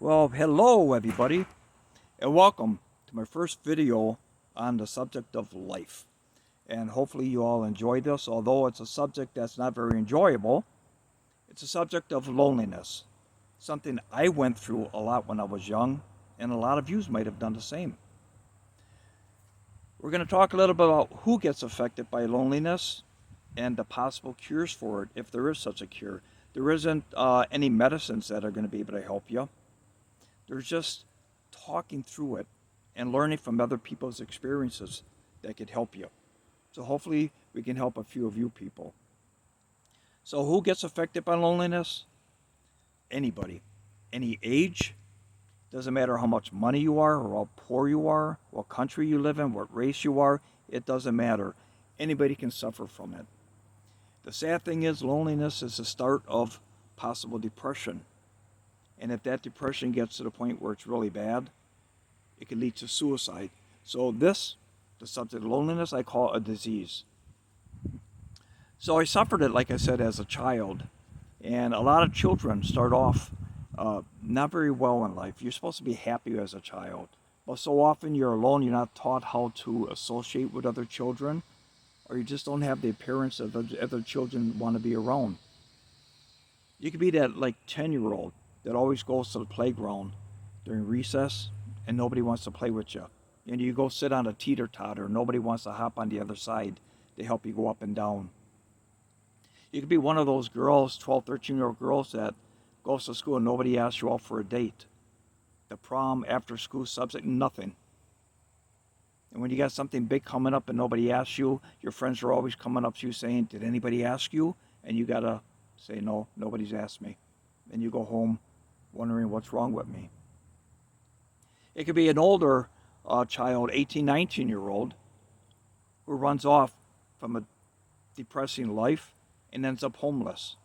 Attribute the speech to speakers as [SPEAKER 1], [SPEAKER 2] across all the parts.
[SPEAKER 1] Well, hello everybody, and welcome to my first video on the subject of life. And hopefully you all enjoy this, although it's a subject that's not very enjoyable. It's a subject of loneliness, something I went through a lot when I was young, and a lot of you might have done the same. We're going to talk a little bit about who gets affected by loneliness and the possible cures for it, if there is such a cure. There isn't any medicines that are going to be able to help you. There's just talking through it and learning from other people's experiences that could help you. So hopefully we can help a few of you people. So who gets affected by loneliness? Anybody. Any age. Doesn't matter how much money you are or how poor you are, what country you live in, what race you are. It doesn't matter. Anybody can suffer from it. The sad thing is loneliness is the start of possible depression. And if that depression gets to the point where it's really bad, it can lead to suicide. So the subject of loneliness, I call a disease. So I suffered it, like I said, as a child. And a lot of children start off not very well in life. You're supposed to be happy as a child. But so often you're alone, you're not taught how to associate with other children, or you just don't have the appearance of other children want to be around. You could be that like 10-year-old that always goes to the playground during recess and nobody wants to play with you. And you go sit on a teeter-totter, nobody wants to hop on the other side to help you go up and down. You could be one of those girls, 12, 13-year-old girls that goes to school and nobody asks you out for a date. The prom, after school subject, nothing. And when you got something big coming up and nobody asks you, your friends are always coming up to you saying, did anybody ask you? And you gotta say, no, nobody's asked me. And you go home wondering what's wrong with me. It could be an older child, 18, 19-year-old, who runs off from a depressing life and ends up homeless.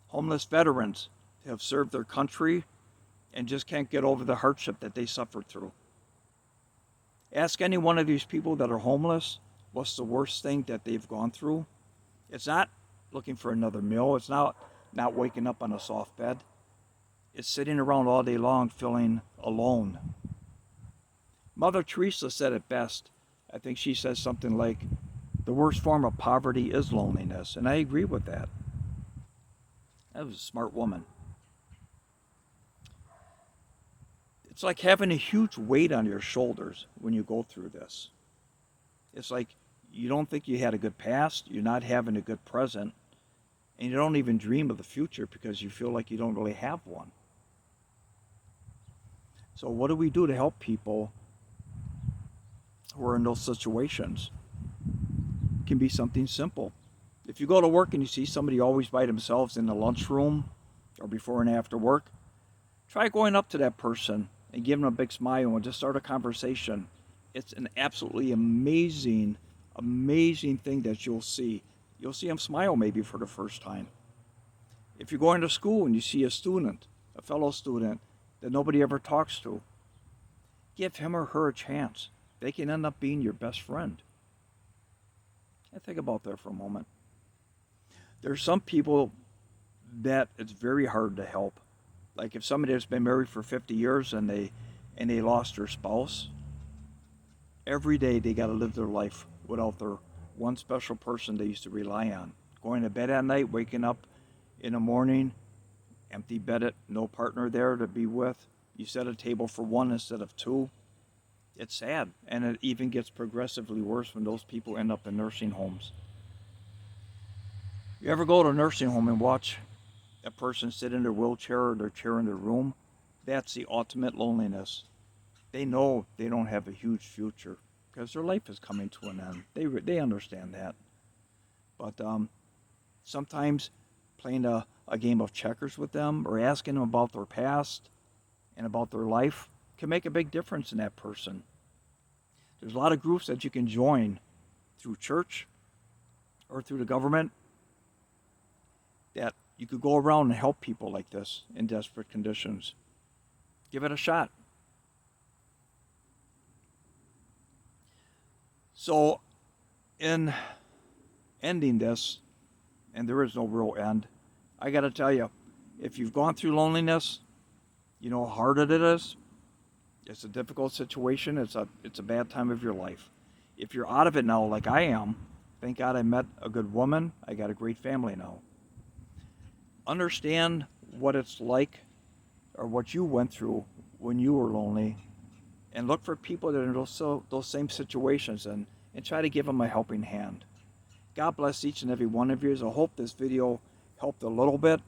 [SPEAKER 1] Homeless veterans have served their country and just can't get over the hardship that they suffered through. Ask any one of these people that are homeless what's the worst thing that they've gone through. It's not looking for another meal. It's not waking up on a soft bed. It's sitting around all day long feeling alone. Mother Teresa said it best. I think she says something like, the worst form of poverty is loneliness. And I agree with that. That was a smart woman. It's like having a huge weight on your shoulders when you go through this. It's like you don't think you had a good past, you're not having a good present, and you don't even dream of the future because you feel like you don't really have one. So what do we do to help people who are in those situations? It can be something simple. If you go to work and you see somebody always by themselves in the lunchroom or before and after work, try going up to that person and give them a big smile and just start a conversation. It's an absolutely amazing thing that you'll see. You'll see them smile maybe for the first time. If you're going to school and you see a student, a fellow student that nobody ever talks to, give him or her a chance. They can end up being your best friend. And think about that for a moment. There's some people that it's very hard to help. Like if somebody has been married for 50 years and they lost their spouse, every day they got to live their life without their one special person they used to rely on. Going to bed at night, waking up in the morning, empty bedded, no partner there to be with. You set a table for one instead of two. It's sad, and it even gets progressively worse when those people end up in nursing homes. You ever go to a nursing home and watch a person sit in their wheelchair or their chair in their room? That's the ultimate loneliness. They know they don't have a huge future because their life is coming to an end. They understand that. But sometimes playing a game of checkers with them or asking them about their past and about their life can make a big difference in that person. There's a lot of groups that you can join through church or through the government that you could go around and help people like this in desperate conditions. Give it a shot. So, in ending this, and there is no real end, I got to tell you, if you've gone through loneliness, You know how hard it is? It's a difficult situation. It's a bad time of your life. If you're out of it now, like I am, thank God I met a good woman. I got a great family now. Understand what it's like or what you went through when you were lonely, and look for people that are in those same situations, and try to give them a helping hand. God bless each and every one of you. I hope this video helped a little bit.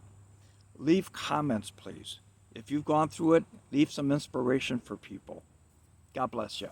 [SPEAKER 1] Leave comments, please. If you've gone through it, leave some inspiration for people. God bless you.